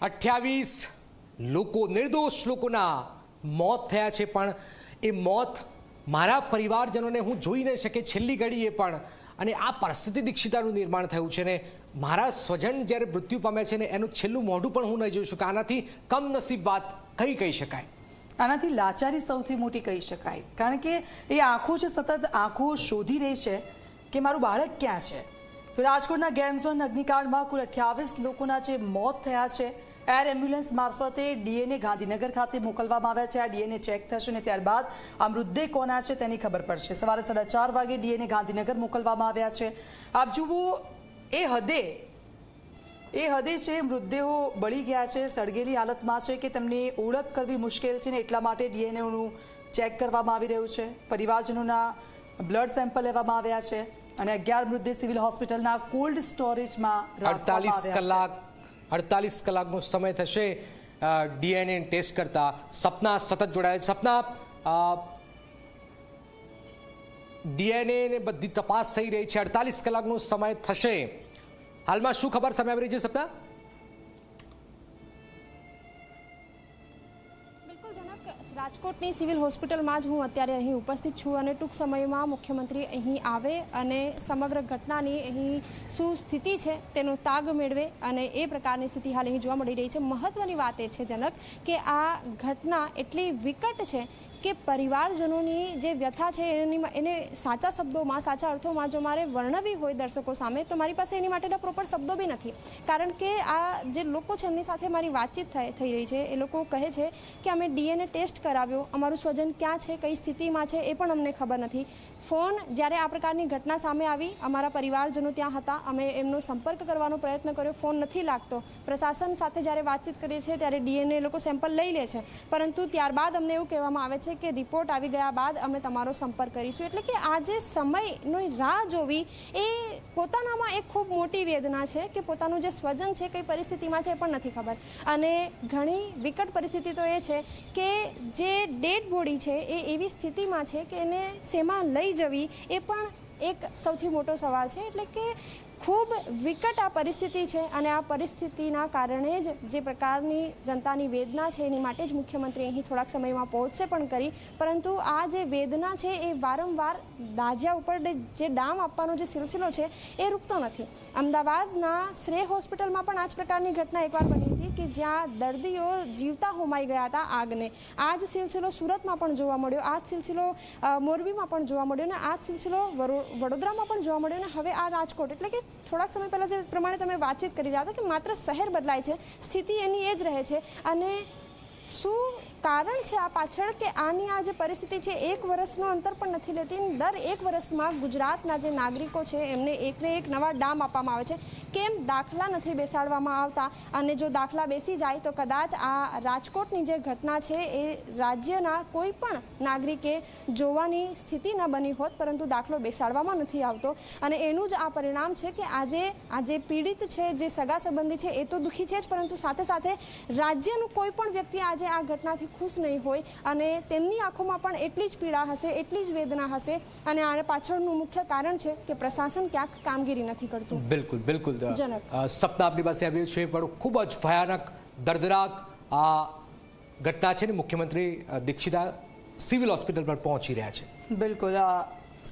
28 લોકો નિર્દોષ લોકોના મોત થયા છે, પણ એ મોત મારા પરિવારજનોને હું જોઈ ન શકે છેલ્લી ઘડીએ પણ. અને આ પરિસ્થિતિ દીક્ષિતાનું નિર્માણ થયું છે ને મારા સ્વજન જ્યારે મૃત્યુ પામ્યા છે ને એનું છેલ્લું મોઢું પણ હું નહીં જોઈ શકું. આનાથી કમનસીબ વાત કઈ કહી શકાય? આનાથી લાચારી સૌથી મોટી કહી શકાય, કારણ કે એ આંખો છે સતત આંખો શોધી રહી છે કે મારું બાળક ક્યાં છે. તો રાજકોટના ગેમ ઝોન અગ્નિકાંડમાં કુલ 28 લોકોના જે મોત થયા છે. એર એમ્બ્યુલન્સ મારફતે ડીએનએ ગાંધીનગર ખાતે મોકલવામાં આવ્યા છે. આ ડીએનએ ચેક થશે અને ત્યારબાદ આ મૃતદેહ કોના છે તેની ખબર પડશે. સવારે 4:30 વાગે ડીએનએ ગાંધીનગર મોકલવામાં આવ્યા છે. આપ જુઓ, એ હદે છે મૃતદેહો બળી ગયા છે, સળગેલી હાલતમાં છે કે તેમની ઓળખ કરવી મુશ્કેલ છે ને એટલા માટે ડીએનએનું ચેક કરવામાં આવી રહ્યું છે. પરિવારજનોના બ્લડ સેમ્પલ લેવામાં આવ્યા છે અને 11 મૃતદેહ સિવિલ હોસ્પિટલના કોલ્ડ સ્ટોરેજમાં 48 કલાકનો સમય થશે ડીએનએ ટેસ્ટ કરતા. સપના સતત જોડાયેલ. સપના, ડીએનએ ને બધી તપાસ થઈ રહી છે, 48 કલાકનો સમય થશે. હાલમાં શું ખબર સામે આવી રહી છે સપના? રાજકોટની સિવિલ હોસ્પિટલમાં જ હું અત્યારે અહીં ઉપસ્થિત છું અને ટૂંક સમયમાં મુખ્યમંત્રી અહીં આવે અને સમગ્ર ઘટનાની અહીં શું સ્થિતિ છે તેનો તાગ મેળવે અને એ પ્રકારની સ્થિતિ હાલ અહીં જોવા મળી રહી છે. મહત્વની વાત એ છે જનક કે આ ઘટના એટલી વિકટ છે કે પરિવારજનોની જે વ્યથા છે એને સાચા શબ્દોમાં, સાચા અર્થોમાં જો મારે વર્ણવી હોય દર્શકો સામે તો મારી પાસે એની માટેના પ્રોપર શબ્દો બી નથી. કારણ કે આ જે લોકો છે એમની સાથે મારી વાતચીત થઈ રહી છે. એ લોકો કહે છે કે અમે ડીએનએ ટેસ્ટ કરાવ્યો, અમારું સ્વજન ક્યાં છે, કઈ સ્થિતિમાં છે એ પણ અમને ખબર નથી. ફોન જ્યારે આ પ્રકારની ઘટના સામે આવી, અમારા પરિવારજનો ત્યાં હતા, અમે એમનો સંપર્ક કરવાનો પ્રયત્ન કર્યો, ફોન નથી લાગતો. પ્રશાસન સાથે જ્યારે વાતચીત કરીએ છીએ ત્યારે ડીએનએ લોકો સેમ્પલ લઈ લે છે, પરંતુ ત્યારબાદ અમને એવું કહેવામાં આવે છે કે રિપોર્ટ આવી ગયા બાદ અમે તમારો સંપર્ક કરીશું. એટલે કે આ જે સમયની રાહ જોવી એ પોતાનામાં એક ખૂબ મોટી વેદના છે કે પોતાનું જે સ્વજન છે કઈ પરિસ્થિતિમાં છે એ પણ નથી ખબર. અને ઘણી વિકટ પરિસ્થિતિ તો એ છે કે જે ડેડ બોડી છે એ એવી સ્થિતિમાં છે કે એને શેમાં લઈ જવી એ પણ એક સૌથી મોટો સવાલ છે. એટલે કે ખૂબ વિકટ આ પરિસ્થિતિ છે અને આ પરિસ્થિતિના કારણે જ જે પ્રકારની જનતાની વેદના છે એની માટે જ મુખ્યમંત્રી અહીં થોડાક સમયમાં પહોંચશે પણ કરી. પરંતુ આ જે વેદના છે એ વારંવાર દાજ્યા ઉપર જે ડામ આપવાનો જે સિલસિલો છે એ રૂકતો નથી. અમદાવાદના શ્રેય હોસ્પિટલમાં પણ આ જ પ્રકારની ઘટના એકવાર બની હતી કે જ્યાં દર્દીઓ જીવતા હોમાઈ ગયા હતા આગને. આ જ સિલસિલો સુરતમાં પણ જોવા મળ્યો, આ જ સિલસિલો મોરબીમાં પણ જોવા મળ્યો અને આ જ સિલસિલો વડોદરામાં પણ જોવા મળ્યો અને હવે આ રાજકોટ. એટલે કે થોડાક સમય પહેલાં જે પ્રમાણે તમે વાતચીત કરી રહ્યા હતા કે માત્ર શહેર બદલાય છે, સ્થિતિ એની એ જ રહે છે. અને શું કારણ છે આ પાછળ કે આની આ જે પરિસ્થિતિ છે 1 વર્ષનો અંતર પણ નથી લેતી. દર 1 વર્ષમાં ગુજરાતના જે નાગરિકો છે એમને એકને એક નવા ડામ આપવામાં આવે છે. કેમ દાખલા નથી બેસાડવામાં આવતા? અને જો દાખલા બેસી જાય તો કદાચ આ રાજકોટની જે ઘટના છે એ રાજ્યના કોઈ પણ નાગરિકે જોવાની સ્થિતિ ન બની હોત, પરંતુ દાખલો બેસાડવામાં નથી આવતો. અને એનું જ આ પરિણામ છે કે આજે આ જે પીડિત છે, જે સગા સંબંધી છે એ તો દુઃખી છે જ, પરંતુ સાથે સાથે રાજ્યનું કોઈ પણ વ્યક્તિ આજે આ ઘટનાથી ખુશ નહીં હોય અને તેમની આંખોમાં પણ એટલી જ પીડા હશે, એટલી જ વેદના હશે. અને આના પાછળનું મુખ્ય કારણ છે કે પ્રશાસન ક્યાંક કામગીરી નથી કરતું. બિલકુલ બિલકુલ સપના આપની પાસે આવ્યું છે, પણ ખૂબ જ ભયાનક દર્દનાક આ ઘટના છે ને મુખ્યમંત્રી દીક્ષિતા સિવિલ હોસ્પિટલ પર પહોંચી રહ્યા છે. બિલકુલ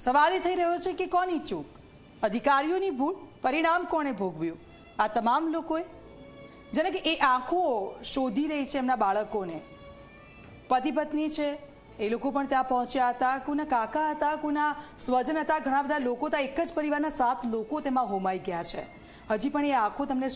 સવાલ એ થઈ રહ્યો છે કે કોની ચૂક? અધિકારીઓની ભૂલ? પરિણામ કોણે ભોગવ્યું? આ તમામ લોકોએ, જેને કે એ આંખો શોધી રહી છે એમના બાળકોને. પતિ પત્ની છે એ લોકો પણ ત્યાં પહોંચ્યા હતા, કોના કાકા હતા, કોના સ્વજન હતા, ઘણા બધા લોકો હતા. એક જ પરિવારના 7 લોકો તેમાં હોમાઈ ગયા છે. હજી પણ એ આંખો તમને